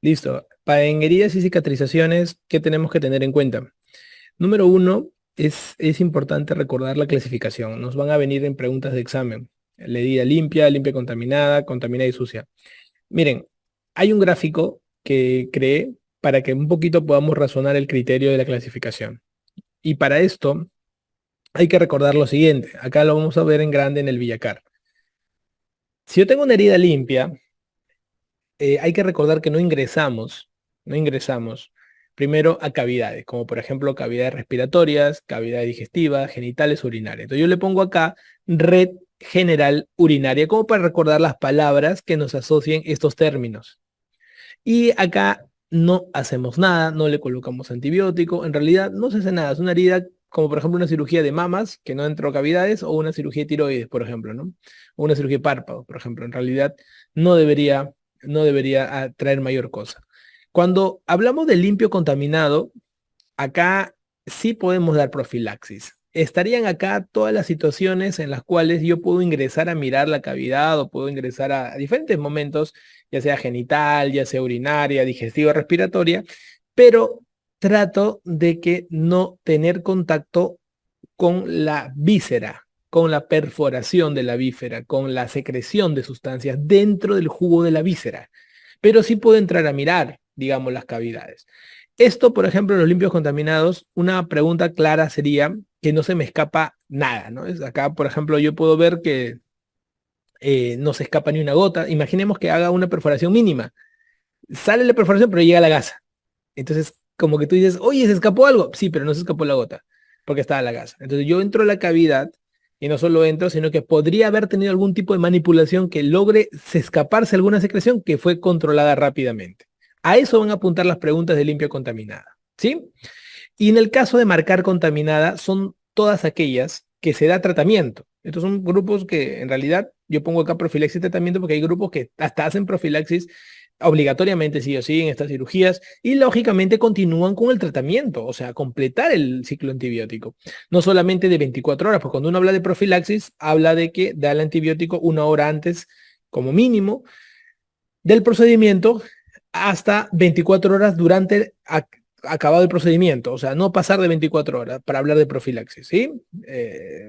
Listo. En heridas y cicatrizaciones, ¿qué tenemos que tener en cuenta? Número uno, es importante recordar la clasificación. Nos van a venir en preguntas de examen. La herida limpia, limpia contaminada, contaminada y sucia. Miren, hay un gráfico que creé para que un poquito podamos razonar el criterio de la clasificación. Y para esto hay que recordar lo siguiente. Acá lo vamos a ver en grande en el Villacar. Si yo tengo una herida limpia, hay que recordar que no ingresamos primero a cavidades, como por ejemplo cavidades respiratorias, cavidades digestivas, genitales, urinarias. Entonces yo le pongo acá red general urinaria, como para recordar las palabras que nos asocien estos términos. Y acá no hacemos nada, no le colocamos antibiótico, en realidad no se hace nada, es una herida como por ejemplo una cirugía de mamas que no entró cavidades o una cirugía de tiroides, por ejemplo, ¿no? O una cirugía de párpado, por ejemplo. En realidad no debería, no debería traer mayor cosa. Cuando hablamos de limpio contaminado, acá sí podemos dar profilaxis. Estarían acá todas las situaciones en las cuales yo puedo ingresar a mirar la cavidad o puedo ingresar a diferentes momentos, ya sea genital, ya sea urinaria, digestiva, respiratoria, pero trato de que no tener contacto con la víscera, con la perforación de la víscera, con la secreción de sustancias dentro del jugo de la víscera. Pero sí puedo entrar a mirar, digamos, las cavidades. Esto, por ejemplo, en los limpios contaminados, una pregunta clara sería que no se me escapa nada, ¿no? Acá, por ejemplo, yo puedo ver que no se escapa ni una gota. Imaginemos que haga una perforación mínima. Sale la perforación, pero llega la gasa. Entonces, como que tú dices, oye, ¿se escapó algo? Sí, pero no se escapó la gota, porque estaba la gasa. Entonces yo entro a la cavidad y no solo entro, sino que podría haber tenido algún tipo de manipulación que logre escaparse alguna secreción que fue controlada rápidamente. A eso van a apuntar las preguntas de limpia contaminada, ¿sí? Y en el caso de marcar contaminada, son todas aquellas que se da tratamiento. Estos son grupos que en realidad yo pongo acá profilaxis y tratamiento porque hay grupos que hasta hacen profilaxis obligatoriamente sí o sí en estas cirugías y lógicamente continúan con el tratamiento, o sea, completar el ciclo antibiótico. No solamente de 24 horas, porque cuando uno habla de profilaxis, habla de que da el antibiótico una hora antes como mínimo del procedimiento hasta 24 horas durante acabado el procedimiento, o sea, no pasar de 24 horas para hablar de profilaxis, ¿sí?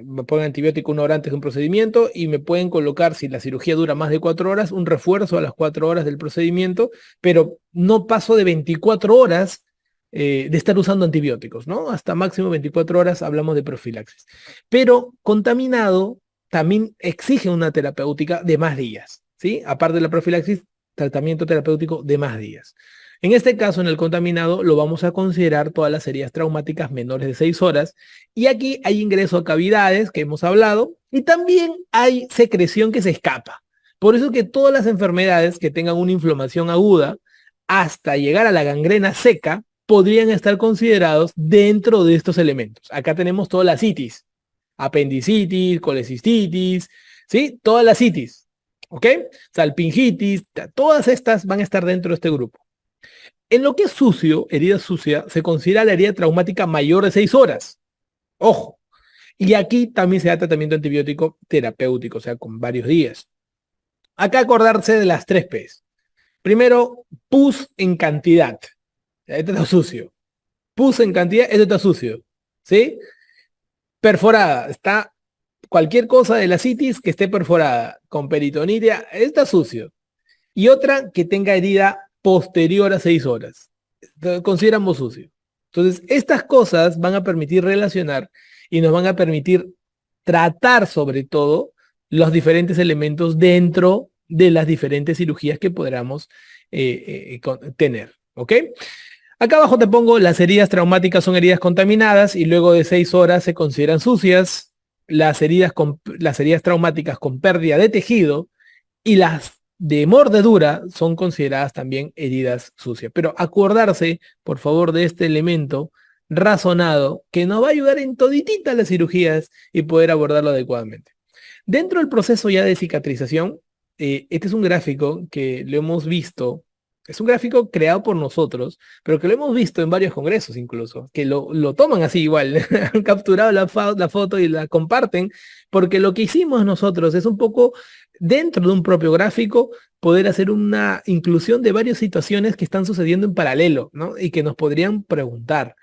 Me ponen antibiótico una hora antes de un procedimiento y me pueden colocar, si la cirugía dura más de 4 horas, un refuerzo a las 4 horas del procedimiento, pero no paso de 24 horas de estar usando antibióticos, ¿no? Hasta máximo 24 horas hablamos de profilaxis. Pero contaminado también exige una terapéutica de más días, ¿sí? Aparte de la profilaxis, tratamiento terapéutico de más días. En este caso, en el contaminado, lo vamos a considerar todas las heridas traumáticas menores de 6 horas. Y aquí hay ingreso a cavidades, que hemos hablado, y también hay secreción que se escapa. Por eso que todas las enfermedades que tengan una inflamación aguda, hasta llegar a la gangrena seca, podrían estar considerados dentro de estos elementos. Acá tenemos toda la citis, apendicitis, colecistitis, ¿sí? Todas las citis, ¿ok? Salpingitis, todas estas van a estar dentro de este grupo. En lo que es sucio, herida sucia, se considera la herida traumática mayor de 6 horas. Ojo. Y aquí también se da tratamiento antibiótico terapéutico, o sea, con varios días. Acá acordarse de las 3 P's. Primero, pus en cantidad. Este está sucio. Pus en cantidad, este está sucio. ¿Sí? Perforada. Está cualquier cosa de la citis que esté perforada con peritonitis, está sucio. Y otra que tenga herida posterior a 6 horas. Consideramos sucio. Entonces, estas cosas van a permitir relacionar y nos van a permitir tratar sobre todo los diferentes elementos dentro de las diferentes cirugías que podamos tener. ¿Ok? Acá abajo te pongo las heridas traumáticas son heridas contaminadas y luego de 6 horas se consideran sucias. Las heridas traumáticas con pérdida de tejido y las de mordedura son consideradas también heridas sucias. Pero acordarse, por favor, de este elemento razonado que nos va a ayudar en todititas las cirugías y poder abordarlo adecuadamente. Dentro del proceso ya de cicatrización, este es un gráfico que lo hemos visto Es un gráfico creado por nosotros, pero que lo hemos visto en varios congresos incluso, que lo toman así igual, han capturado la foto y la comparten, porque lo que hicimos nosotros es un poco dentro de un propio gráfico poder hacer una inclusión de varias situaciones que están sucediendo en paralelo, ¿no? Y que nos podrían preguntar.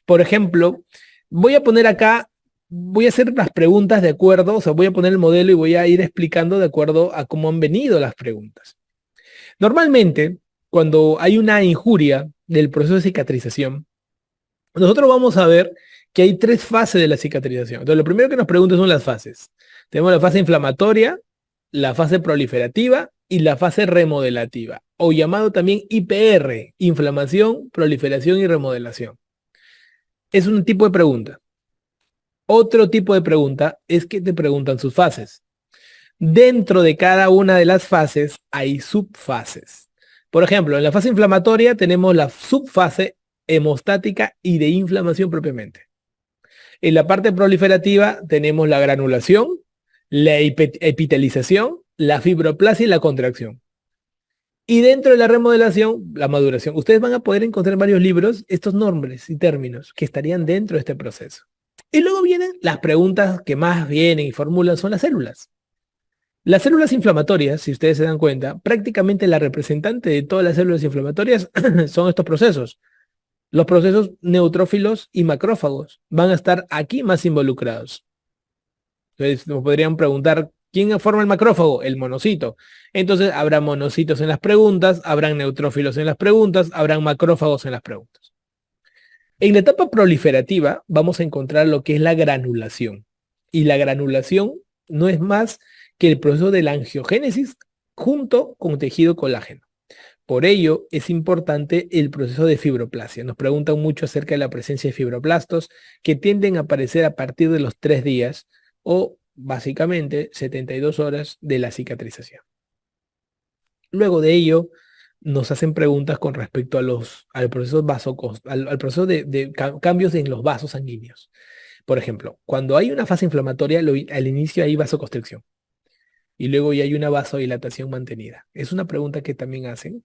Por ejemplo, voy a poner acá, voy a hacer las preguntas de acuerdo, o sea, voy a poner el modelo y voy a ir explicando de acuerdo a cómo han venido las preguntas. Normalmente, cuando hay una injuria del proceso de cicatrización, nosotros vamos a ver que hay tres fases de la cicatrización. Entonces, lo primero que nos preguntan son las fases. Tenemos la fase inflamatoria, la fase proliferativa y la fase remodelativa, o llamado también IPR, inflamación, proliferación y remodelación. Es un tipo de pregunta. Otro tipo de pregunta es que te preguntan sus fases. Dentro de cada una de las fases hay subfases. Por ejemplo, en la fase inflamatoria tenemos la subfase hemostática y de inflamación propiamente. En la parte proliferativa tenemos la granulación, la epitelización, la fibroplasia y la contracción. Y dentro de la remodelación, la maduración. Ustedes van a poder encontrar en varios libros estos nombres y términos que estarían dentro de este proceso. Y luego vienen las preguntas que más vienen y formulan son las células. Las células inflamatorias, si ustedes se dan cuenta, prácticamente la representante de todas las células inflamatorias son estos procesos. Los procesos neutrófilos y macrófagos van a estar aquí más involucrados. Entonces, nos podrían preguntar, ¿quién forma el macrófago? El monocito. Entonces, habrá monocitos en las preguntas, habrán neutrófilos en las preguntas, habrán macrófagos en las preguntas. En la etapa proliferativa vamos a encontrar lo que es la granulación. Y la granulación no es más que el proceso de la angiogénesis junto con tejido colágeno. Por ello, es importante el proceso de fibroplasia. Nos preguntan mucho acerca de la presencia de fibroblastos que tienden a aparecer a partir de los 3 días o básicamente 72 horas de la cicatrización. Luego de ello, nos hacen preguntas con respecto al proceso, al proceso de cambios en los vasos sanguíneos. Por ejemplo, cuando hay una fase inflamatoria, al inicio hay vasoconstricción y luego ya hay una vasodilatación mantenida. Es una pregunta que también hacen,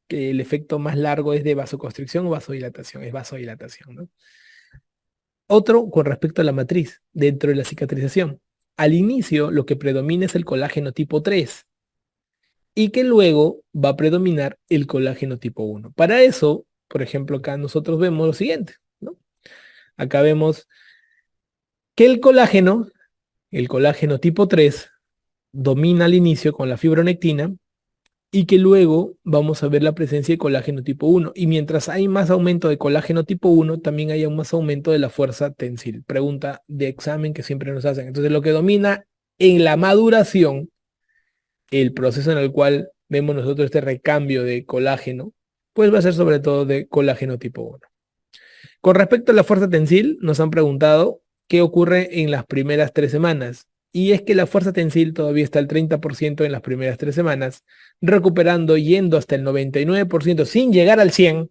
que el efecto más largo es de vasoconstricción o vasodilatación, es vasodilatación, ¿no? Otro con respecto a la matriz dentro de la cicatrización. Al inicio lo que predomina es el colágeno tipo 3 y que luego va a predominar el colágeno tipo 1. Para eso, por ejemplo, acá nosotros vemos lo siguiente, ¿no? Acá vemos que el colágeno tipo 3, domina al inicio con la fibronectina y que luego vamos a ver la presencia de colágeno tipo 1. Y mientras hay más aumento de colágeno tipo 1, también hay un más aumento de la fuerza tensil. Pregunta de examen que siempre nos hacen. Entonces, lo que domina en la maduración, el proceso en el cual vemos nosotros este recambio de colágeno, pues va a ser sobre todo de colágeno tipo 1. Con respecto a la fuerza tensil, nos han preguntado qué ocurre en las primeras 3 semanas. Y es que la fuerza tensil todavía está al 30% en las primeras 3 semanas, recuperando yendo hasta el 99% sin llegar al 100%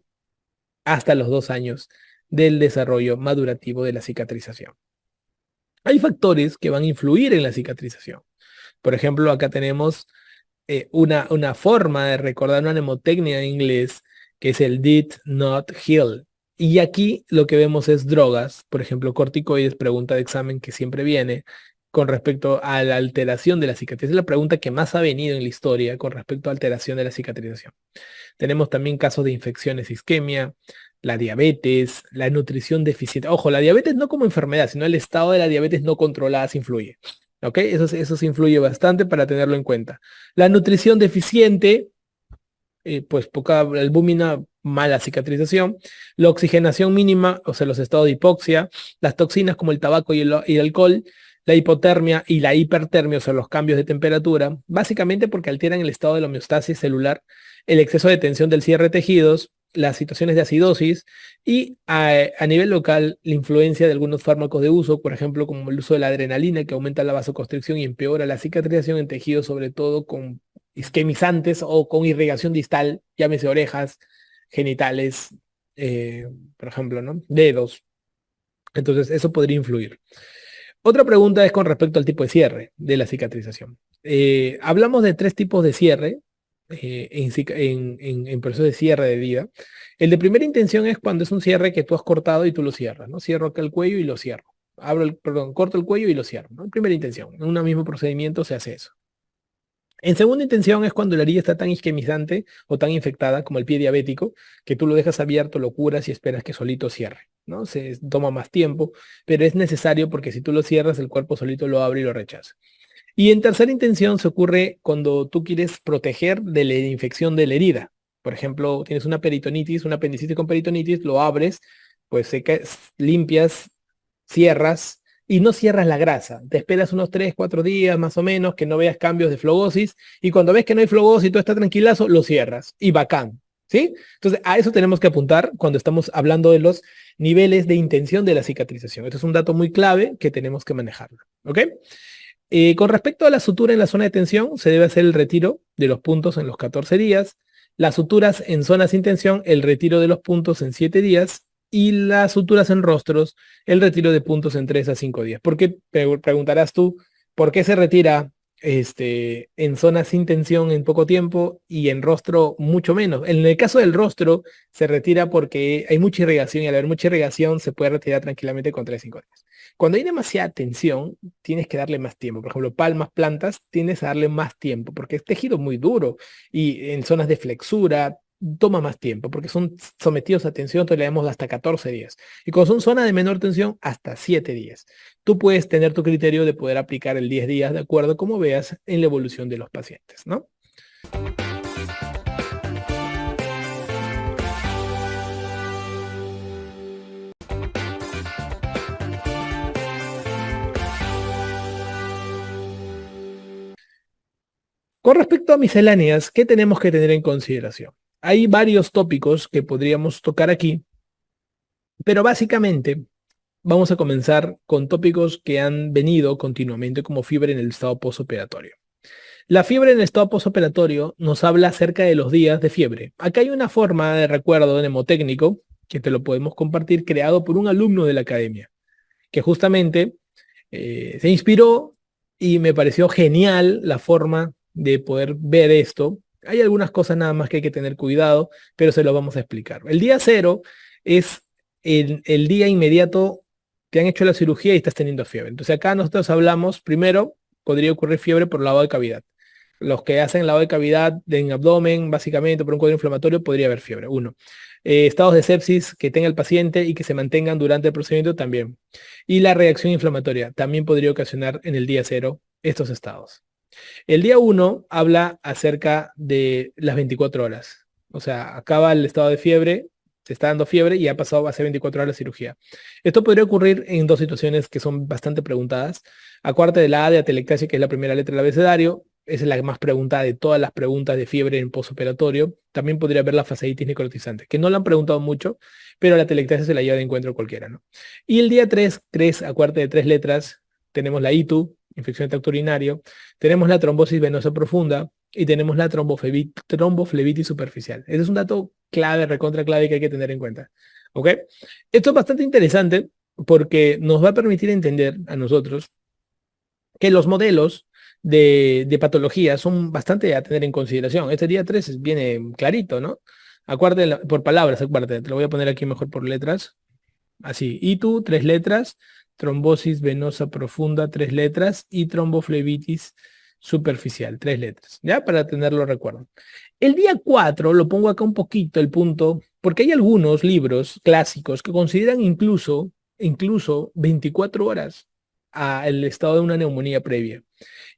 hasta los 2 años del desarrollo madurativo de la cicatrización. Hay factores que van a influir en la cicatrización. Por ejemplo, acá tenemos una forma de recordar una mnemotecnia en inglés que es el did not heal. Y aquí lo que vemos es drogas, por ejemplo, corticoides, pregunta de examen que siempre viene con respecto a la alteración de la cicatriz. Es la pregunta que más ha venido en la historia con respecto a alteración de la cicatrización. Tenemos también casos de infecciones, isquemia, la diabetes, la nutrición deficiente. Ojo, la diabetes no como enfermedad, sino el estado de la diabetes no controlada se influye. ¿Ok? Eso se influye bastante para tenerlo en cuenta. La nutrición deficiente, pues poca albúmina, mala cicatrización. La oxigenación mínima, o sea, los estados de hipoxia. Las toxinas como el tabaco y el alcohol. La hipotermia y la hipertermia, o sea, los cambios de temperatura. Básicamente porque alteran el estado de la homeostasis celular, el exceso de tensión del cierre de tejidos, las situaciones de acidosis y a nivel local la influencia de algunos fármacos de uso, por ejemplo, como el uso de la adrenalina que aumenta la vasoconstricción y empeora la cicatrización en tejidos, sobre todo con isquemizantes o con irrigación distal, llámese orejas, genitales, por ejemplo, ¿no? Dedos. Entonces, eso podría influir. Otra pregunta es con respecto al tipo de cierre de la cicatrización. Hablamos de 3 tipos de cierre en proceso de cierre de herida. El de primera intención es cuando es un cierre que tú has cortado y tú lo cierras, ¿no? Cierro acá el cuello y lo cierro. Perdón, corto el cuello y lo cierro, ¿no? Primera intención. En un mismo procedimiento se hace eso. En segunda intención es cuando la herida está tan isquemizante o tan infectada como el pie diabético, que tú lo dejas abierto, lo curas y esperas que solito cierre, ¿no? Se toma más tiempo, pero es necesario porque si tú lo cierras, el cuerpo solito lo abre y lo rechaza. Y en tercera intención se ocurre cuando tú quieres proteger de la infección de la herida. Por ejemplo, tienes una peritonitis, una apendicitis con peritonitis, lo abres, pues limpias, cierras y no cierras la grasa. Te esperas unos 3, 4 días más o menos, que no veas cambios de flogosis y cuando ves que no hay flogosis y todo está tranquilazo, lo cierras y bacán. ¿Sí? Entonces, a eso tenemos que apuntar cuando estamos hablando de los niveles de intención de la cicatrización. Esto es un dato muy clave que tenemos que manejarlo. ¿Ok? Con respecto a la sutura en la zona de tensión, se debe hacer el retiro de los puntos en los 14 días, las suturas en zonas sin tensión, el retiro de los puntos en 7 días y las suturas en rostros, el retiro de puntos en 3 a 5 días. ¿Por qué? Preguntarás tú, ¿por qué se retira en zonas sin tensión en poco tiempo y en rostro mucho menos? En el caso del rostro, se retira porque hay mucha irrigación y al haber mucha irrigación se puede retirar tranquilamente con 3 a 5 días. Cuando hay demasiada tensión, tienes que darle más tiempo. Por ejemplo, palmas, plantas, tienes a darle más tiempo porque es tejido muy duro y en zonas de flexura toma más tiempo porque son sometidos a tensión, entonces le damos hasta 14 días. Y cuando son zonas de menor tensión, hasta 7 días. Tú puedes tener tu criterio de poder aplicar el 10 días de acuerdo como veas en la evolución de los pacientes, ¿no? Con respecto a misceláneas, ¿qué tenemos que tener en consideración? Hay varios tópicos que podríamos tocar aquí, pero básicamente vamos a comenzar con tópicos que han venido continuamente como fiebre en el estado postoperatorio. La fiebre en el estado postoperatorio nos habla acerca de los días de fiebre. Acá hay una forma de recuerdo mnemotécnico que te lo podemos compartir, creado por un alumno de la academia, que justamente se inspiró y me pareció genial la forma de poder ver esto. Hay algunas cosas nada más que hay que tener cuidado, pero se lo vamos a explicar. El día cero es el día inmediato, te han hecho la cirugía y estás teniendo fiebre. Entonces acá nosotros hablamos, primero, podría ocurrir fiebre por lavado de cavidad. Los que hacen lavado de cavidad en abdomen, básicamente por un cuadro inflamatorio, podría haber fiebre. Uno. Estados de sepsis que tenga el paciente y que se mantengan durante el procedimiento también. Y la reacción inflamatoria también podría ocasionar en el día cero estos estados. El día uno habla acerca de las 24 horas. O sea, acaba el estado de fiebre, se está dando fiebre y ha pasado a ser 24 horas de cirugía. Esto podría ocurrir en dos situaciones que son bastante preguntadas. Acuérdate de la A de atelectasia, que es la primera letra del abecedario. Esa es la más preguntada de todas las preguntas de fiebre en postoperatorio. También podría haber la fasciitis necrotizante, que no la han preguntado mucho, pero la atelectasia se la lleva de encuentro cualquiera, ¿no? Y el día 3, acuérdate de 3 letras, tenemos la ITU, infección de tracto urinario, tenemos la trombosis venosa profunda y tenemos la tromboflebitis superficial. Ese es un dato clave, recontra clave que hay que tener en cuenta. ¿Ok? Esto es bastante interesante porque nos va a permitir entender a nosotros que los modelos de patología son bastante a tener en consideración. Este día 3 viene clarito, ¿no? Acuérdate por palabras, acuérdate, te lo voy a poner aquí mejor por letras. Así, ITU, 3 letras, trombosis venosa profunda, 3 letras, y tromboflebitis superficial, 3 letras, ¿ya? Para tenerlo recuerdo. El día 4 lo pongo acá un poquito el punto, porque hay algunos libros clásicos que consideran incluso 24 horas al estado de una neumonía previa.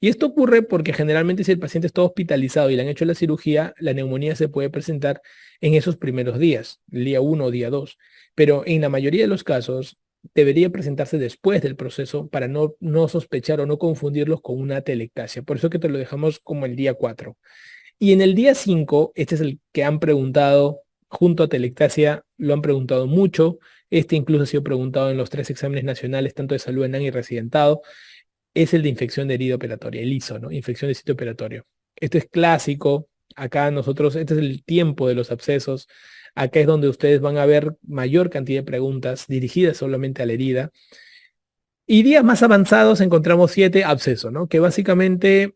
Y esto ocurre porque generalmente si el paciente está hospitalizado y le han hecho la cirugía, la neumonía se puede presentar en esos primeros días, el día 1 o día 2. Pero en la mayoría de los casos debería presentarse después del proceso para no sospechar o no confundirlos con una atelectasia. Por eso que te lo dejamos como el día 4. Y en el día 5, este es el que han preguntado junto a atelectasia, lo han preguntado mucho. Este incluso ha sido preguntado en los 3 exámenes nacionales, tanto de salud ENAN y residentado. Es el de infección de herida operatoria, el ISO, ¿no? Infección de sitio operatorio. Este es clásico. Acá nosotros, este es el tiempo de los abscesos. Acá es donde ustedes van a ver mayor cantidad de preguntas dirigidas solamente a la herida. Y días más avanzados encontramos 7 abscesos, ¿no? Que básicamente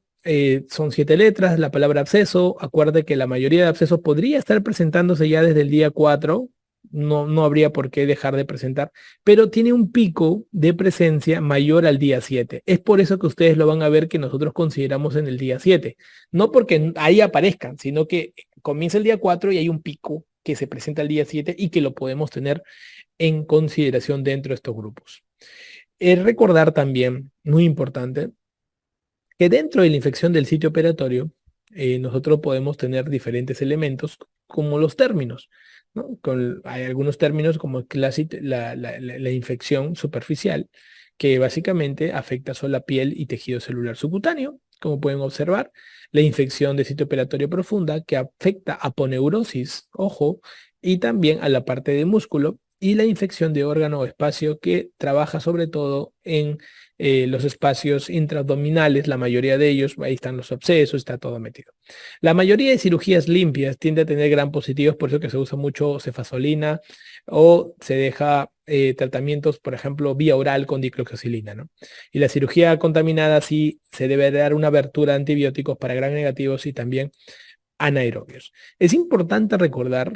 son 7 letras, la palabra absceso. Acuerde que la mayoría de abscesos podría estar presentándose ya desde el día 4, no habría por qué dejar de presentar, pero tiene un pico de presencia mayor al día 7. Es por eso que ustedes lo van a ver que nosotros consideramos en el día 7. No porque ahí aparezcan, sino que comienza el día 4 y hay un pico que se presenta el día 7 y que lo podemos tener en consideración dentro de estos grupos. Es recordar también, muy importante, que dentro de la infección del sitio operatorio, nosotros podemos tener diferentes elementos como los términos, ¿no? Hay algunos términos como la infección superficial, que básicamente afecta solo la piel y tejido celular subcutáneo, como pueden observar. La infección de sitio operatorio profunda, que afecta a aponeurosis, ojo, y también a la parte de músculo. Y la infección de órgano o espacio, que trabaja sobre todo en los espacios intraabdominales, la mayoría de ellos, ahí están los abscesos, está todo metido. La mayoría de cirugías limpias tiende a tener gran positivos, por eso que se usa mucho cefazolina o se deja tratamientos, por ejemplo, vía oral con dicloxacilina, ¿no? Y la cirugía contaminada sí se debe dar una abertura a antibióticos para gram negativos y también anaerobios. Es importante recordar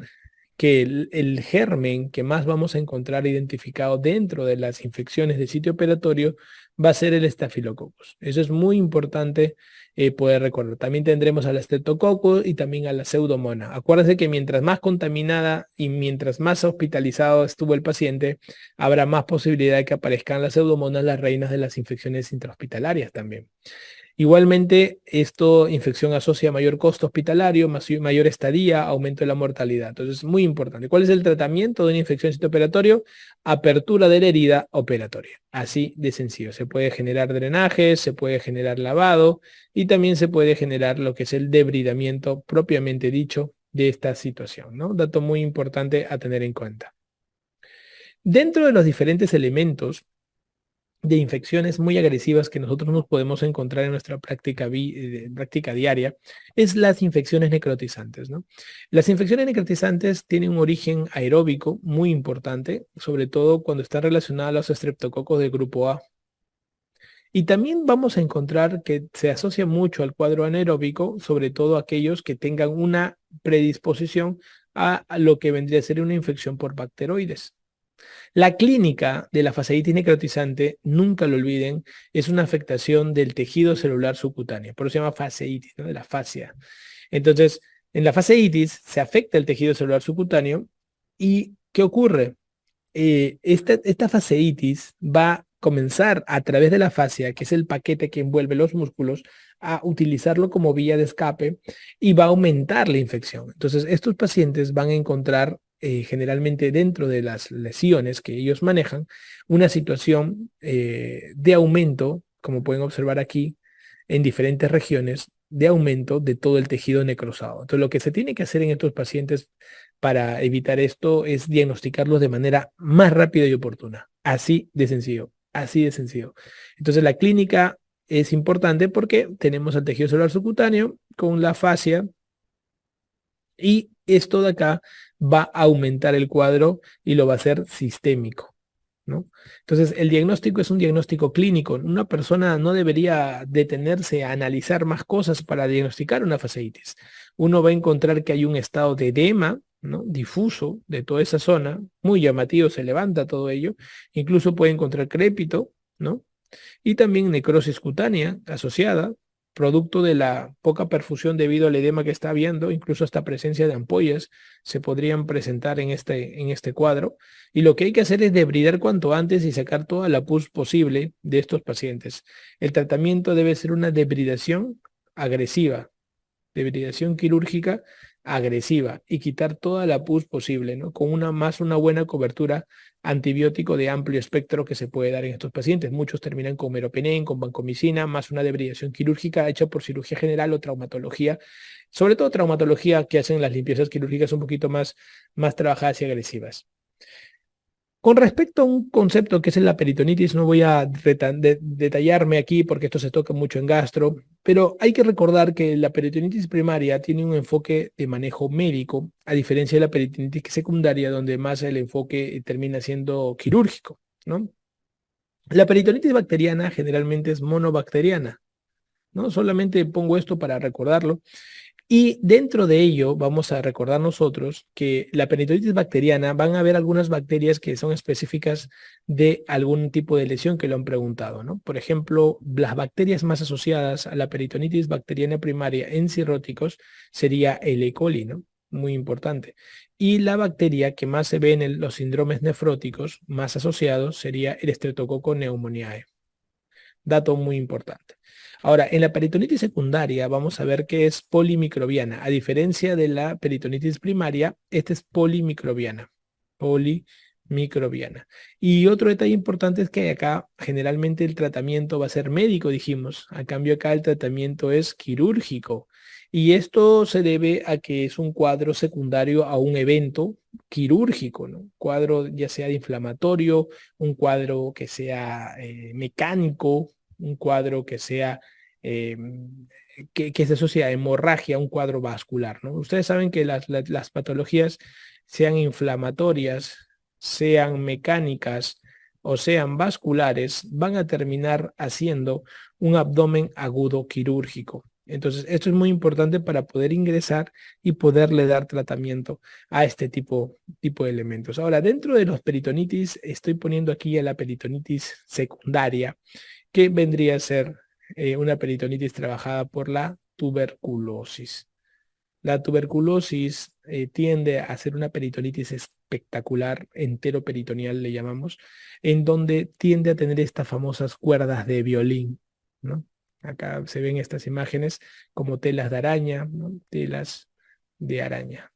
que el germen que más vamos a encontrar identificado dentro de las infecciones de sitio operatorio va a ser el estafilococcus. Eso es muy importante poder recordar. También tendremos al estreptococcus y también a la pseudomonas. Acuérdense que mientras más contaminada y mientras más hospitalizado estuvo el paciente, habrá más posibilidad de que aparezcan las pseudomonas, las reinas de las infecciones intrahospitalarias también. Igualmente, esto infección asocia mayor costo hospitalario, mayor estadía, aumento de la mortalidad. Entonces, es muy importante. ¿Cuál es el tratamiento de una infección en sitio operatorio? Apertura de la herida operatoria. Así de sencillo. Se puede generar drenaje, se puede generar lavado y también se puede generar lo que es el debridamiento propiamente dicho de esta situación, ¿no? Dato muy importante a tener en cuenta. Dentro de los diferentes elementos de infecciones muy agresivas que nosotros nos podemos encontrar en nuestra práctica diaria, es las infecciones necrotizantes, ¿no? Las infecciones necrotizantes tienen un origen aeróbico muy importante, sobre todo cuando están relacionadas a los estreptococos del grupo A. Y también vamos a encontrar que se asocia mucho al cuadro anaeróbico, sobre todo aquellos que tengan una predisposición a lo que vendría a ser una infección por bacteroides. La clínica de la fasciitis necrotizante, nunca lo olviden, es una afectación del tejido celular subcutáneo, por eso se llama fasciitis, ¿no? De la fascia. Entonces, en la fasciitis se afecta el tejido celular subcutáneo y ¿qué ocurre? Esta fasciitis va a comenzar a través de la fascia, que es el paquete que envuelve los músculos, a utilizarlo como vía de escape y va a aumentar la infección. Entonces, estos pacientes van a encontrar generalmente dentro de las lesiones que ellos manejan una situación de aumento, como pueden observar aquí, en diferentes regiones, de aumento de todo el tejido necrosado. Entonces, lo que se tiene que hacer en estos pacientes para evitar esto es diagnosticarlos de manera más rápida y oportuna. Así de sencillo, así de sencillo. Entonces la clínica es importante porque tenemos el tejido celular subcutáneo con la fascia y esto de acá va a aumentar el cuadro y lo va a hacer sistémico, ¿no? Entonces, el diagnóstico es un diagnóstico clínico. Una persona no debería detenerse a analizar más cosas para diagnosticar una fasciitis. Uno va a encontrar que hay un estado de edema, ¿no? Difuso de toda esa zona, muy llamativo, se levanta todo ello. Incluso puede encontrar crépito, ¿no? Y también necrosis cutánea asociada, producto de la poca perfusión debido al edema que está habiendo, incluso hasta presencia de ampollas se podrían presentar en este cuadro. Y lo que hay que hacer es debridar cuanto antes y sacar toda la pus posible de estos pacientes. El tratamiento debe ser una debridación agresiva, debridación quirúrgica agresiva y quitar toda la pus posible, ¿no? Con una buena cobertura antibiótico de amplio espectro que se puede dar en estos pacientes. Muchos terminan con meropenem, con vancomicina, más una debridación quirúrgica hecha por cirugía general o traumatología, sobre todo traumatología que hacen las limpiezas quirúrgicas un poquito más trabajadas y agresivas. Con respecto a un concepto que es la peritonitis, no voy a detallarme aquí porque esto se toca mucho en gastro, pero hay que recordar que la peritonitis primaria tiene un enfoque de manejo médico, a diferencia de la peritonitis secundaria, donde más el enfoque termina siendo quirúrgico, ¿no? La peritonitis bacteriana generalmente es monobacteriana, ¿no? Solamente pongo esto para recordarlo. Y dentro de ello vamos a recordar nosotros que la peritonitis bacteriana van a haber algunas bacterias que son específicas de algún tipo de lesión que lo han preguntado, ¿no? Por ejemplo, las bacterias más asociadas a la peritonitis bacteriana primaria en cirróticos sería el E. coli, ¿no? Muy importante. Y la bacteria que más se ve en los síndromes nefróticos más asociados sería el Streptococcus pneumoniae. Dato muy importante. Ahora, en la peritonitis secundaria vamos a ver que es polimicrobiana. A diferencia de la peritonitis primaria, esta es polimicrobiana. Polimicrobiana. Y otro detalle importante es que acá generalmente el tratamiento va a ser médico, dijimos. A cambio acá el tratamiento es quirúrgico. Y esto se debe a que es un cuadro secundario a un evento quirúrgico, ¿no? Cuadro ya sea de inflamatorio, un cuadro que sea mecánico, un cuadro que sea eh, que se asocia a hemorragia, un cuadro vascular, ¿no? Ustedes saben que las patologías, sean inflamatorias, sean mecánicas o sean vasculares, van a terminar haciendo un abdomen agudo quirúrgico. Entonces, esto es muy importante para poder ingresar y poderle dar tratamiento a este tipo de elementos. Ahora, dentro de los peritonitis, estoy poniendo aquí a la peritonitis secundaria, que vendría a ser una peritonitis trabajada por la tuberculosis. La tuberculosis tiende a ser una peritonitis espectacular, enteroperitoneal le llamamos, en donde tiende a tener estas famosas cuerdas de violín, ¿no? Acá se ven estas imágenes como telas de araña, ¿no? Telas de araña,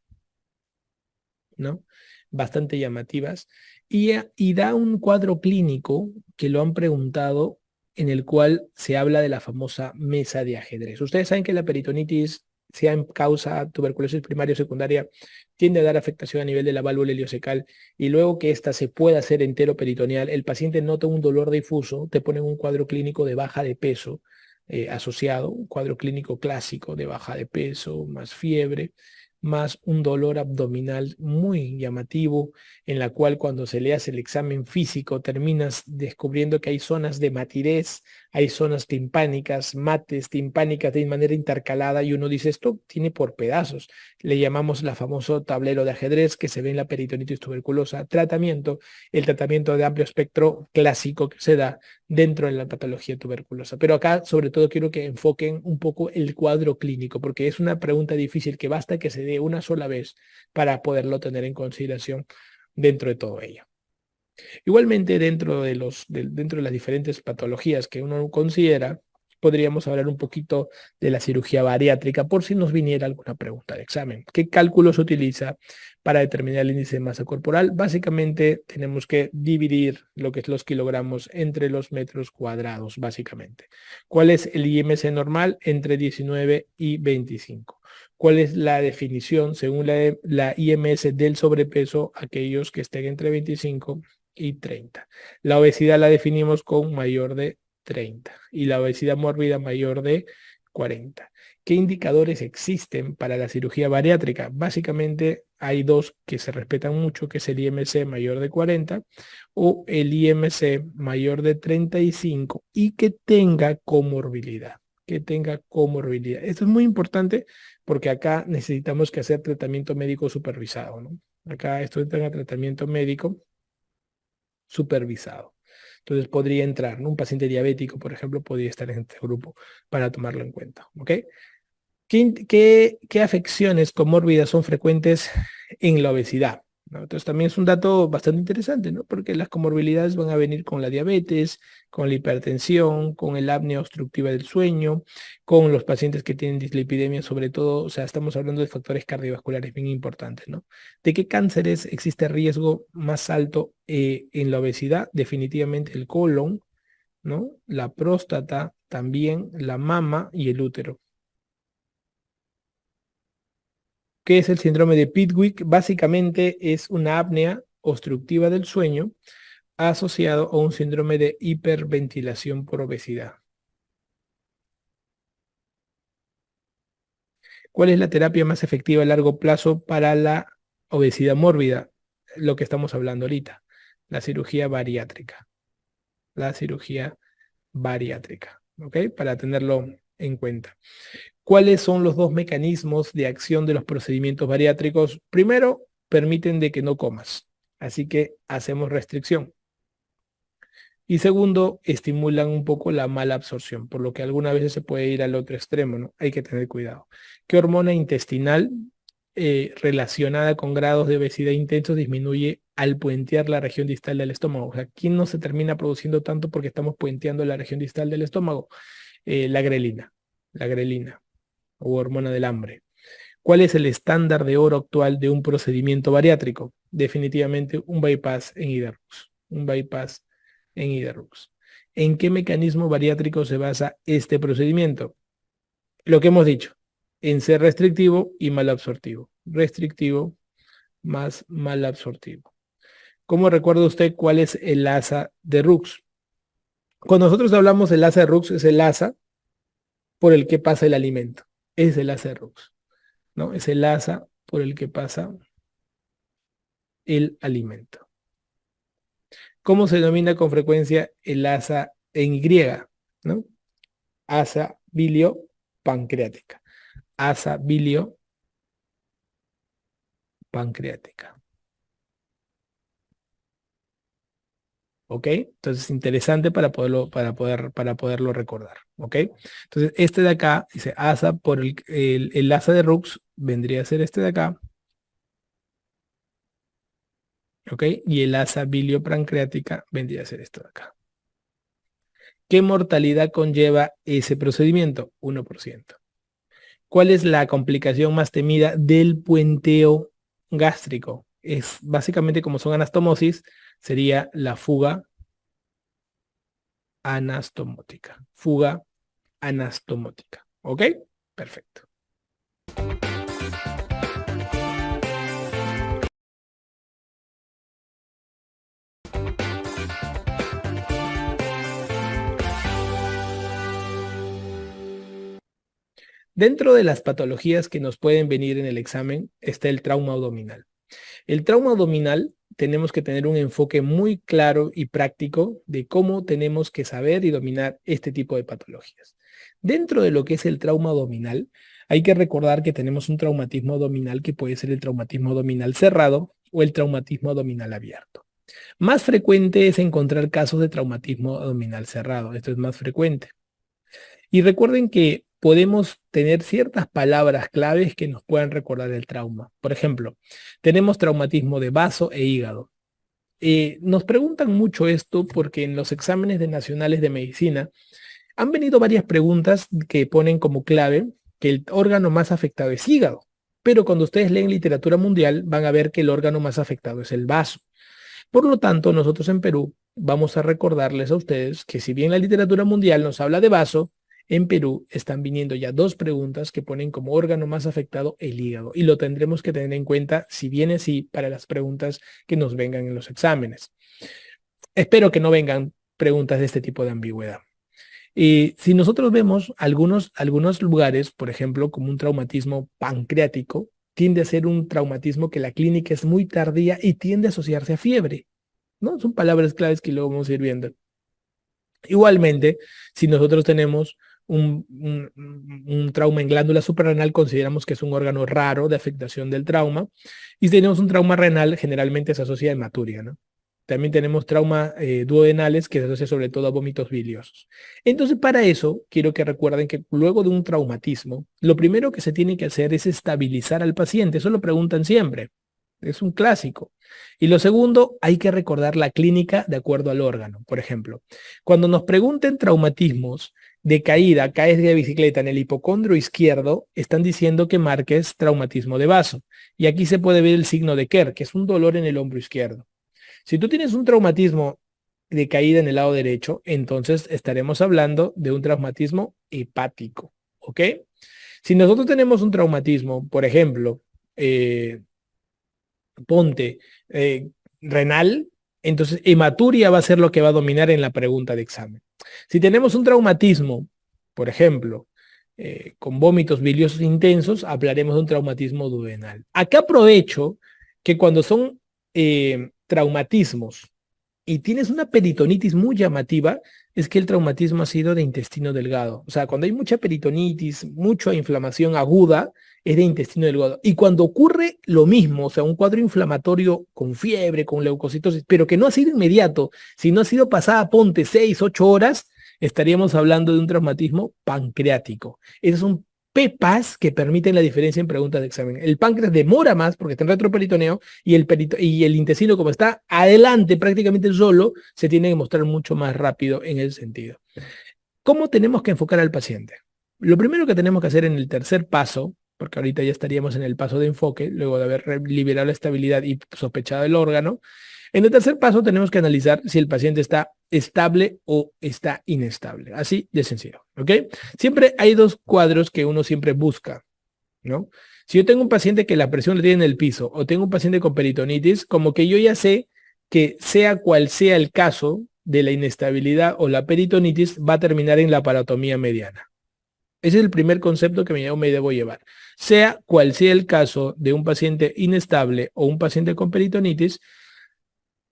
¿no? Bastante llamativas. Y da un cuadro clínico que lo han preguntado, en el cual se habla de la famosa mesa de ajedrez. Ustedes saben que la peritonitis, sea en causa tuberculosis primaria o secundaria, tiende a dar afectación a nivel de la válvula ileocecal, y luego que ésta se pueda hacer enteroperitoneal, el paciente nota un dolor difuso, te ponen un cuadro clínico de baja de peso asociado, un cuadro clínico clásico de baja de peso, más fiebre, más un dolor abdominal muy llamativo, en la cual cuando se le hace el examen físico terminas descubriendo que hay zonas de matidez, hay zonas timpánicas, mates timpánicas de manera intercalada, y uno dice, esto tiene por pedazos. Le llamamos la famoso tablero de ajedrez que se ve en la peritonitis tuberculosa. Tratamiento, el tratamiento de amplio espectro clásico que se da dentro de la patología tuberculosa. Pero acá sobre todo quiero que enfoquen un poco el cuadro clínico, porque es una pregunta difícil que basta que se dé una sola vez para poderlo tener en consideración dentro de todo ello. Igualmente, dentro de las diferentes patologías que uno considera, podríamos hablar un poquito de la cirugía bariátrica, por si nos viniera alguna pregunta de examen. ¿Qué cálculo se utiliza para determinar el índice de masa corporal? Básicamente tenemos que dividir lo que es los kilogramos entre los metros cuadrados, básicamente. ¿Cuál es el IMC normal? Entre 19 y 25. ¿Cuál es la definición según la IMS del sobrepeso? Aquellos que estén entre 25 y 30. La obesidad la definimos con mayor de 30 y la obesidad mórbida mayor de 40. ¿Qué indicadores existen para la cirugía bariátrica? Básicamente hay dos que se respetan mucho, que es el IMC mayor de 40 o el IMC mayor de 35, y que tenga comorbilidad. Que tenga comorbilidad. Esto es muy importante porque acá necesitamos que hacer tratamiento médico supervisado, ¿no? Acá esto entra en tratamiento médico supervisado. Entonces podría entrar, ¿no? Un paciente diabético, por ejemplo, podría estar en este grupo para tomarlo en cuenta, ¿ok? ¿Qué afecciones comórbidas son frecuentes en la obesidad? ¿No? Entonces también es un dato bastante interesante, ¿no? Porque las comorbilidades van a venir con la diabetes, con la hipertensión, con el apnea obstructiva del sueño, con los pacientes que tienen dislipidemia, sobre todo. O sea, estamos hablando de factores cardiovasculares bien importantes, ¿no? ¿De qué cánceres existe riesgo más alto en la obesidad? Definitivamente el colon, ¿no? La próstata, también la mama y el útero. ¿Qué es el síndrome de Pickwick? Básicamente es una apnea obstructiva del sueño asociado a un síndrome de hiperventilación por obesidad. ¿Cuál es la terapia más efectiva a largo plazo para la obesidad mórbida? Lo que estamos hablando ahorita, la cirugía bariátrica. La cirugía bariátrica, ¿ok? Para tenerlo en cuenta. ¿Cuáles son los dos mecanismos de acción de los procedimientos bariátricos? Primero, permiten de que no comas, así que hacemos restricción. Y segundo, estimulan un poco la mala absorción, por lo que algunas veces se puede ir al otro extremo, ¿no? Hay que tener cuidado. ¿Qué hormona intestinal relacionada con grados de obesidad intensos disminuye al puentear la región distal del estómago? O sea, ¿quién no se termina produciendo tanto porque estamos puenteando la región distal del estómago? La grelina o hormona del hambre. ¿Cuál es el estándar de oro actual de un procedimiento bariátrico? Definitivamente un bypass en Iderux. Un bypass en Iderux. ¿En qué mecanismo bariátrico se basa este procedimiento? Lo que hemos dicho, en ser restrictivo y mal absortivo. Restrictivo más mal absortivo. ¿Cómo recuerda usted cuál es el asa de Rux? Cuando nosotros hablamos del asa de Rux, es el asa por el que pasa el alimento. Es el asa de Rux, ¿no? Es el asa por el que pasa el alimento. ¿Cómo se denomina con frecuencia el asa en Y? ¿No? Asa biliopancreática. Asa biliopancreática. ¿Ok? Entonces, interesante para poderlo recordar. ¿Ok? Entonces, este de acá, dice asa por el asa de Rux, vendría a ser este de acá. ¿Ok? Y el asa biliopancreática vendría a ser esto de acá. ¿Qué mortalidad conlleva ese procedimiento? 1%. ¿Cuál es la complicación más temida del puenteo gástrico? Es básicamente como son anastomosis, sería la fuga anastomótica. Fuga anastomótica. ¿Ok? Perfecto. Dentro de las patologías que nos pueden venir en el examen está el trauma abdominal. El trauma abdominal tenemos que tener un enfoque muy claro y práctico de cómo tenemos que saber y dominar este tipo de patologías. Dentro de lo que es el trauma abdominal, hay que recordar que tenemos un traumatismo abdominal que puede ser el traumatismo abdominal cerrado o el traumatismo abdominal abierto. Más frecuente es encontrar casos de traumatismo abdominal cerrado. Esto es más frecuente. Y recuerden que podemos tener ciertas palabras claves que nos puedan recordar el trauma. Por ejemplo, tenemos traumatismo de vaso e hígado. Nos preguntan mucho esto porque en los exámenes de nacionales de medicina han venido varias preguntas que ponen como clave que el órgano más afectado es hígado. Pero cuando ustedes leen literatura mundial van a ver que el órgano más afectado es el vaso. Por lo tanto, nosotros en Perú vamos a recordarles a ustedes que si bien la literatura mundial nos habla de vaso, en Perú están viniendo ya dos preguntas que ponen como órgano más afectado el hígado y lo tendremos que tener en cuenta si viene así para las preguntas que nos vengan en los exámenes. Espero que no vengan preguntas de este tipo de ambigüedad. Y si nosotros vemos algunos lugares, por ejemplo, como un traumatismo pancreático, tiende a ser un traumatismo que la clínica es muy tardía y tiende a asociarse a fiebre, ¿no? Son palabras claves que luego vamos a ir viendo. Igualmente, si nosotros tenemos un trauma en glándula suprarrenal, consideramos que es un órgano raro de afectación del trauma. Y si tenemos un trauma renal, generalmente se asocia a hematuria, ¿no? También tenemos trauma duodenales que se asocia sobre todo a vómitos biliosos. Entonces, para eso, quiero que recuerden que luego de un traumatismo, lo primero que se tiene que hacer es estabilizar al paciente. Eso lo preguntan siempre. Es un clásico. Y lo segundo, hay que recordar la clínica de acuerdo al órgano. Por ejemplo, cuando nos pregunten traumatismos de caída, caes de bicicleta en el hipocondrio izquierdo, están diciendo que marques traumatismo de vaso. Y aquí se puede ver el signo de Kerr, que es un dolor en el hombro izquierdo. Si tú tienes un traumatismo de caída en el lado derecho, entonces estaremos hablando de un traumatismo hepático. ¿Ok? Si nosotros tenemos un traumatismo, por ejemplo, ponte renal, entonces hematuria va a ser lo que va a dominar en la pregunta de examen. Si tenemos un traumatismo, por ejemplo, con vómitos biliosos intensos, hablaremos de un traumatismo duodenal. Acá aprovecho que cuando son traumatismos y tienes una peritonitis muy llamativa, es que el traumatismo ha sido de intestino delgado. O sea, cuando hay mucha peritonitis, mucha inflamación aguda, es de intestino delgado. Y cuando ocurre lo mismo, o sea, un cuadro inflamatorio con fiebre, con leucocitosis, pero que no ha sido inmediato, si no ha sido pasada, ponte 6, 8 horas, estaríamos hablando de un traumatismo pancreático. Esos son pepas que permiten la diferencia en preguntas de examen. El páncreas demora más porque está en retroperitoneo y el intestino, como está adelante prácticamente solo, se tiene que mostrar mucho más rápido en ese sentido. ¿Cómo tenemos que enfocar al paciente? Lo primero que tenemos que hacer en el tercer paso, porque ahorita ya estaríamos en el paso de enfoque, luego de haber liberado la estabilidad y sospechado el órgano, en el tercer paso tenemos que analizar si el paciente está estable o está inestable. Así de sencillo, ¿ok? Siempre hay dos cuadros que uno siempre busca, ¿no? Si yo tengo un paciente que la presión le tiene en el piso o tengo un paciente con peritonitis, como que yo ya sé que sea cual sea el caso de la inestabilidad o la peritonitis, va a terminar en la parotomía mediana. Ese es el primer concepto que me debo llevar. Sea cual sea el caso de un paciente inestable o un paciente con peritonitis,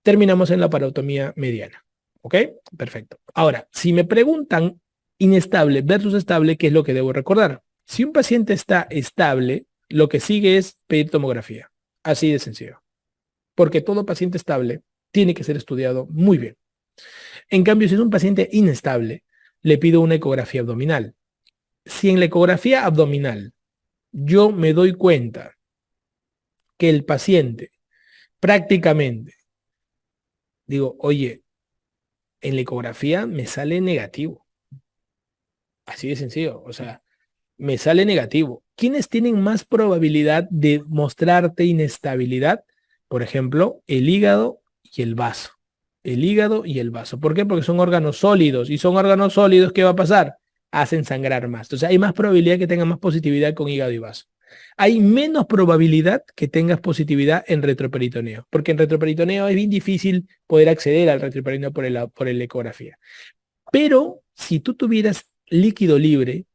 terminamos en la parotomía mediana. ¿Ok? Perfecto. Ahora, si me preguntan inestable versus estable, ¿qué es lo que debo recordar? Si un paciente está estable, lo que sigue es pedir tomografía. Así de sencillo. Porque todo paciente estable tiene que ser estudiado muy bien. En cambio, si es un paciente inestable, le pido una ecografía abdominal. Si en la ecografía abdominal yo me doy cuenta que el paciente prácticamente, digo, oye, en la ecografía me sale negativo. Así de sencillo. O sea, me sale negativo. ¿Quiénes tienen más probabilidad de mostrarte inestabilidad? Por ejemplo, el hígado y el vaso. El hígado y el vaso. ¿Por qué? Porque son órganos sólidos. Y son órganos sólidos, ¿qué va a pasar? Hacen sangrar más. Entonces hay más probabilidad que tengan más positividad con hígado y vaso. Hay menos probabilidad que tengas positividad en retroperitoneo, porque en retroperitoneo es bien difícil poder acceder al retroperitoneo por la ecografía. Pero si tú tuvieras líquido libre,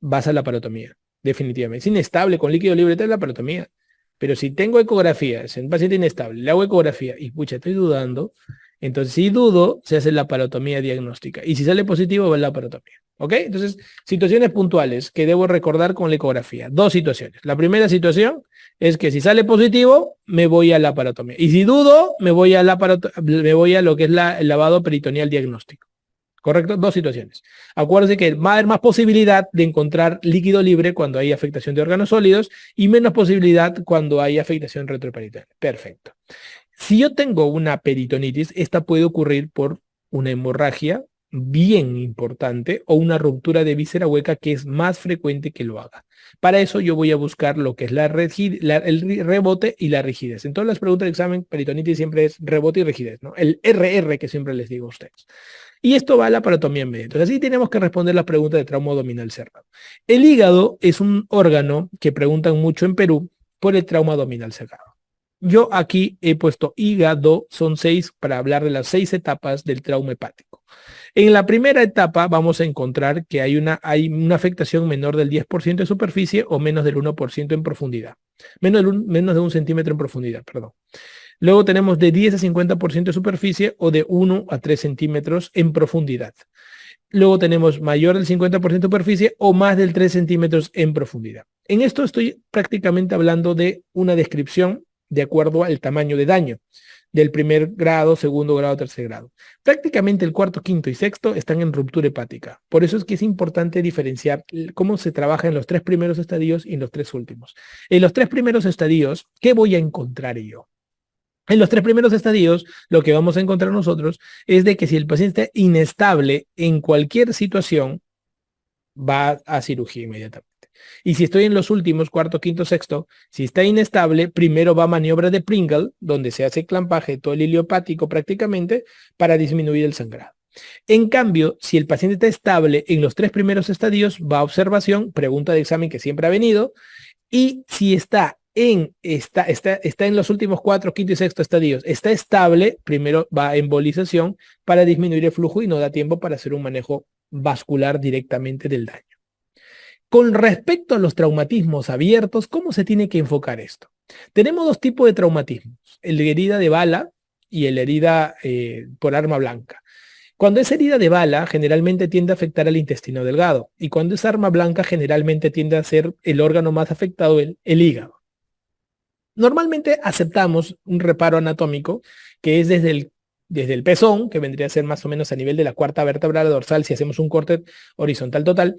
vas a la parotomía, definitivamente. Es inestable con líquido libre, te la parotomía. Pero si tengo ecografía, es un paciente inestable, le hago ecografía y pucha, estoy dudando, entonces si dudo, se hace la parotomía diagnóstica. Y si sale positivo, va a la parotomía. ¿Ok? Entonces, situaciones puntuales que debo recordar con la ecografía. Dos situaciones. La primera situación es que si sale positivo, me voy a la parotomía. Y si dudo, me voy a lo que es el lavado peritoneal diagnóstico. ¿Correcto? Dos situaciones. Acuérdense que va a haber más posibilidad de encontrar líquido libre cuando hay afectación de órganos sólidos y menos posibilidad cuando hay afectación retroperitoneal. Perfecto. Si yo tengo una peritonitis, esta puede ocurrir por una hemorragia bien importante o una ruptura de víscera hueca que es más frecuente que lo haga. Para eso yo voy a buscar lo que es el rebote y la rigidez. En todas las preguntas de examen, peritonitis siempre es rebote y rigidez, ¿no? El RR que siempre les digo a ustedes. Y esto va a la parotomía media. Entonces, así tenemos que responder la pregunta de trauma abdominal cerrado. El hígado es un órgano que preguntan mucho en Perú por el trauma abdominal cerrado. Yo aquí he puesto hígado, son 6 para hablar de las 6 etapas del trauma hepático. En la primera etapa vamos a encontrar que hay una afectación menor del 10% de superficie o menos del 1% en profundidad. Menos de 1 centímetro en profundidad, perdón. Luego tenemos de 10 a 50% de superficie o de 1 a 3 centímetros en profundidad. Luego tenemos mayor del 50% de superficie o más del 3 centímetros en profundidad. En esto estoy prácticamente hablando de una descripción de acuerdo al tamaño de daño del primer grado, segundo grado, tercer grado. Prácticamente el cuarto, quinto y sexto están en ruptura hepática. Por eso es que es importante diferenciar cómo se trabaja en los 3 primeros estadios y en los 3 últimos. En los 3 primeros estadios, ¿qué voy a encontrar yo? En los 3 primeros estadios, lo que vamos a encontrar nosotros es de que si el paciente está inestable en cualquier situación, va a cirugía inmediatamente. Y si estoy en los últimos, cuarto, quinto, sexto, si está inestable, primero va a maniobra de Pringle, donde se hace clampaje todo el hilio hepático prácticamente para disminuir el sangrado. En cambio, si el paciente está estable en los 3 primeros estadios, va a observación, pregunta de examen que siempre ha venido, y si está en los últimos 4, quinto y sexto estadios, está estable, primero va a embolización para disminuir el flujo y no da tiempo para hacer un manejo vascular directamente del daño. Con respecto a los traumatismos abiertos, ¿cómo se tiene que enfocar esto? Tenemos 2 tipos de traumatismos, el de herida de bala y la herida por arma blanca. Cuando es herida de bala, generalmente tiende a afectar al intestino delgado. Y cuando es arma blanca, generalmente tiende a ser el órgano más afectado, el hígado. Normalmente aceptamos un reparo anatómico que es desde el pezón, que vendría a ser más o menos a nivel de la cuarta vértebra dorsal, si hacemos un corte horizontal total,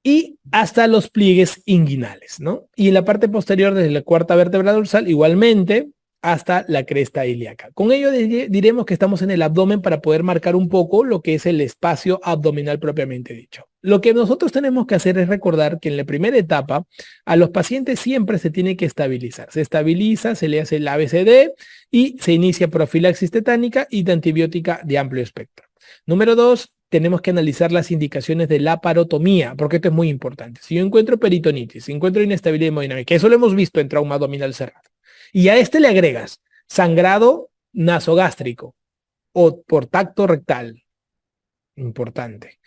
y hasta los pliegues inguinales, ¿no? Y en la parte posterior, desde la cuarta vértebra dorsal, igualmente hasta la cresta ilíaca. Con ello diremos que estamos en el abdomen para poder marcar un poco lo que es el espacio abdominal propiamente dicho. Lo que nosotros tenemos que hacer es recordar que en la primera etapa a los pacientes siempre se tiene que estabilizar. Se estabiliza, se le hace el ABCD y se inicia profilaxis tetánica y de antibiótica de amplio espectro. Número 2, tenemos que analizar las indicaciones de la parotomía, porque esto es muy importante. Si yo encuentro peritonitis, si encuentro inestabilidad hemodinámica, que eso lo hemos visto en trauma abdominal cerrado, y a este le agregas sangrado nasogástrico o por tacto rectal, importante,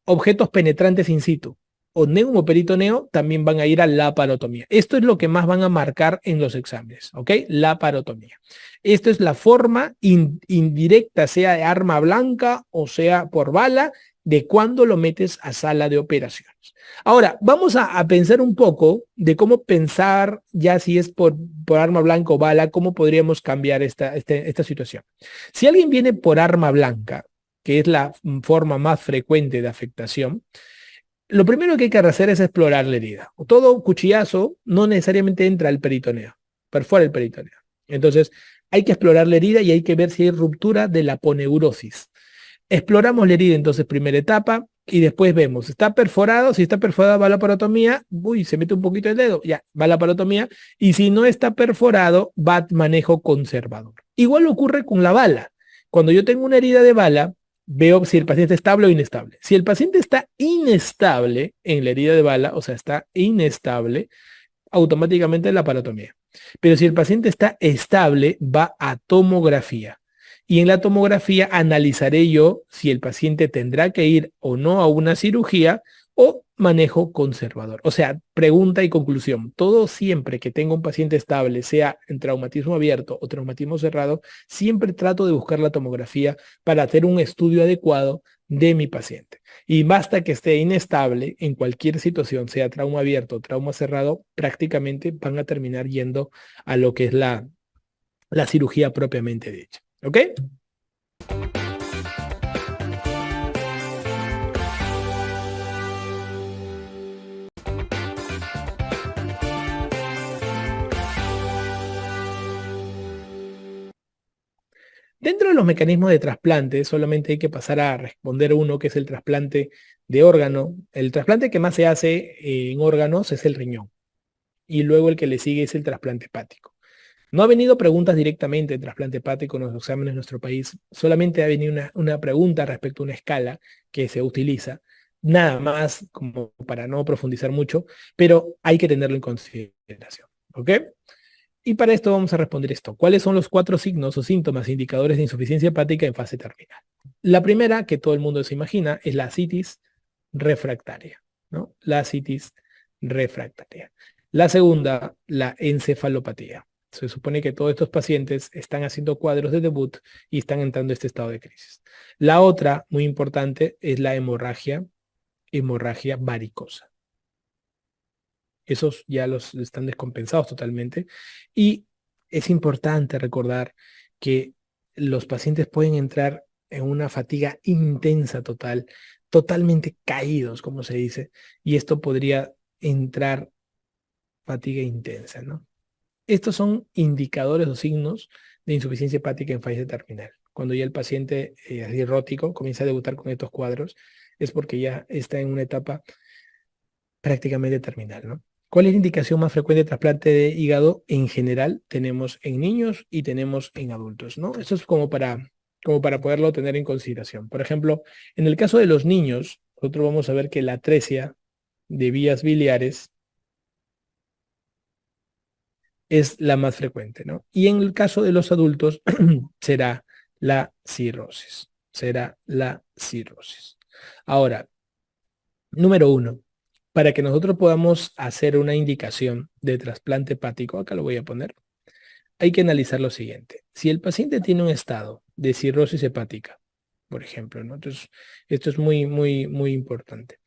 objetos penetrantes in situ o neumoperitoneo, también van a ir a la parotomía. Esto es lo que más van a marcar en los exámenes, ¿ok? La parotomía. Esto es la forma indirecta, sea de arma blanca o sea por bala, de cuando lo metes a sala de operaciones. Ahora, vamos a pensar un poco de cómo pensar, ya si es por arma blanca o bala, cómo podríamos cambiar esta situación. Si alguien viene por arma blanca, que es la forma más frecuente de afectación, lo primero que hay que hacer es explorar la herida. Todo cuchillazo no necesariamente entra al peritoneo, perfora el peritoneo. Entonces, hay que explorar la herida y hay que ver si hay ruptura de la aponeurosis. Exploramos la herida entonces, primera etapa, y después vemos, ¿está perforado? Si está perforado, va a la parotomía. Uy, se mete un poquito el dedo, ya, va a la parotomía. Y si no está perforado, va a manejo conservador. Igual ocurre con la bala. Cuando yo tengo una herida de bala, veo si el paciente está estable o inestable. Si el paciente está inestable en la herida de bala, o sea, está inestable, automáticamente la parotomía. Pero si el paciente está estable, va a tomografía. Y en la tomografía analizaré yo si el paciente tendrá que ir o no a una cirugía o manejo conservador. O sea, pregunta y conclusión. Todo siempre que tenga un paciente estable, sea en traumatismo abierto o traumatismo cerrado, siempre trato de buscar la tomografía para hacer un estudio adecuado de mi paciente. Y basta que esté inestable en cualquier situación, sea trauma abierto o trauma cerrado, prácticamente van a terminar yendo a lo que es la cirugía propiamente dicha. ¿Ok? Dentro de los mecanismos de trasplante, solamente hay que pasar a responder uno, que es el trasplante de órgano. El trasplante que más se hace en órganos es el riñón. Y luego el que le sigue es el trasplante hepático. No ha venido preguntas directamente de trasplante hepático en los exámenes de nuestro país. Solamente ha venido una pregunta respecto a una escala que se utiliza. Nada más como para no profundizar mucho, pero hay que tenerlo en consideración. ¿Ok? Y para esto vamos a responder esto. ¿Cuáles son los 4 signos o síntomas indicadores de insuficiencia hepática en fase terminal? La primera, que todo el mundo se imagina, es la asitis refractaria, ¿no? La asitis refractaria. La segunda, la encefalopatía. Se supone que todos estos pacientes están haciendo cuadros de debut y están entrando en este estado de crisis. La otra, muy importante, es la hemorragia varicosa. Esos ya los están descompensados totalmente. Y es importante recordar que los pacientes pueden entrar en una fatiga intensa total, totalmente caídos, como se dice, y esto podría entrar fatiga intensa, ¿no? Estos son indicadores o signos de insuficiencia hepática en fase terminal. Cuando ya el paciente cirrótico comienza a debutar con estos cuadros, es porque ya está en una etapa prácticamente terminal, ¿no? ¿Cuál es la indicación más frecuente de trasplante de hígado? En general, tenemos en niños y tenemos en adultos, ¿no? Eso es como para poderlo tener en consideración. Por ejemplo, en el caso de los niños, nosotros vamos a ver que la atresia de vías biliares es la más frecuente, ¿no? Y en el caso de los adultos será la cirrosis. Será la cirrosis. Ahora, número 1, para que nosotros podamos hacer una indicación de trasplante hepático, acá lo voy a poner, hay que analizar lo siguiente. Si el paciente tiene un estado de cirrosis hepática, por ejemplo, ¿no? Entonces, esto es muy, muy, muy importante.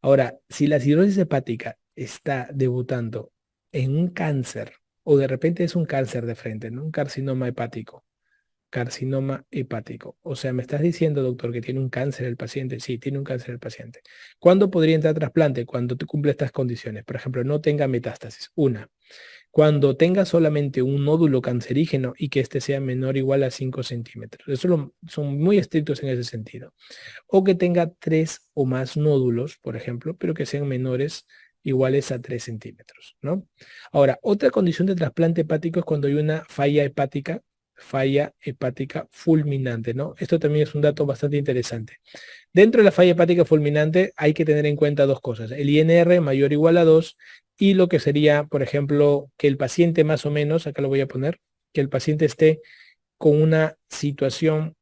Ahora, si la cirrosis hepática está debutando en un cáncer, o de repente es un cáncer de frente, ¿no? Un carcinoma hepático. Carcinoma hepático. O sea, me estás diciendo, doctor, que tiene un cáncer el paciente. Sí, tiene un cáncer el paciente. ¿Cuándo podría entrar a trasplante? Cuando te cumple estas condiciones. Por ejemplo, no tenga metástasis. Una, cuando tenga solamente un nódulo cancerígeno y que éste sea menor o igual a 5 centímetros. Son muy estrictos en ese sentido. O que tenga 3 o más nódulos, por ejemplo, pero que sean menores iguales a 3 centímetros, ¿no? Ahora, otra condición de trasplante hepático es cuando hay una falla hepática fulminante, ¿no? Esto también es un dato bastante interesante. Dentro de la falla hepática fulminante hay que tener en cuenta dos cosas, el INR mayor o igual a 2 y lo que sería, por ejemplo, que el paciente más o menos, acá lo voy a poner, que el paciente esté con una situación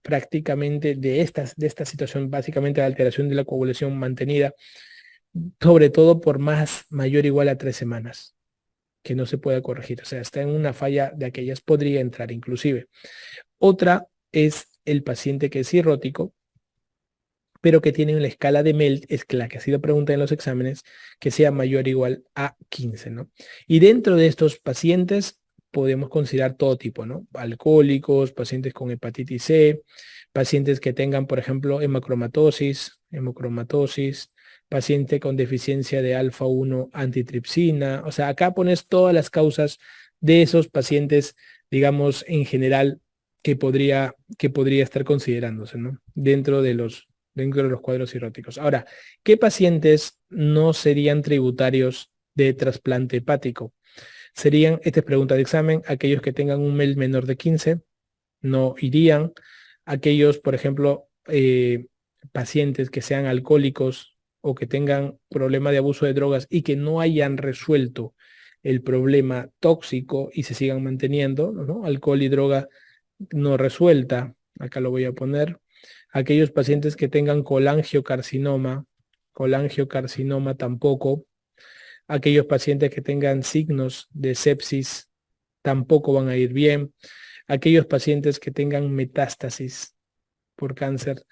prácticamente de esta situación, básicamente de alteración de la coagulación mantenida, sobre todo por mayor o igual a 3 semanas, que no se pueda corregir. O sea, está en una falla de aquellas, podría entrar inclusive. Otra es el paciente que es cirrótico, pero que tiene una escala de MELT, es la que ha sido preguntada en los exámenes, que sea mayor o igual a 15, ¿no? Y dentro de estos pacientes podemos considerar todo tipo, ¿no? Alcohólicos, pacientes con hepatitis C, pacientes que tengan, por ejemplo, hemocromatosis, paciente con deficiencia de alfa-1 antitripsina. O sea, acá pones todas las causas de esos pacientes, digamos, en general, que podría estar considerándose, ¿no? Dentro de los cuadros cirróticos. Ahora, ¿qué pacientes no serían tributarios de trasplante hepático? Serían, esta es pregunta de examen, aquellos que tengan un MEL menor de 15, no irían. Aquellos, por ejemplo, pacientes que sean alcohólicos o que tengan problema de abuso de drogas y que no hayan resuelto el problema tóxico y se sigan manteniendo, ¿no? Alcohol y droga no resuelta, acá lo voy a poner. Aquellos pacientes que tengan colangiocarcinoma tampoco. Aquellos pacientes que tengan signos de sepsis tampoco van a ir bien. Aquellos pacientes que tengan metástasis por cáncer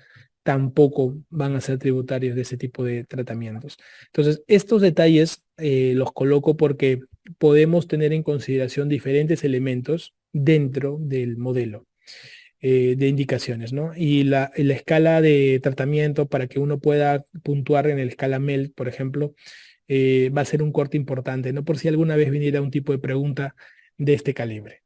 tampoco van a ser tributarios de ese tipo de tratamientos. Entonces, estos detalles los coloco porque podemos tener en consideración diferentes elementos dentro del modelo de indicaciones, ¿no? Y la escala de tratamiento para que uno pueda puntuar en la escala MEL, por ejemplo, va a ser un corte importante, ¿no? Por si alguna vez viniera un tipo de pregunta de este calibre.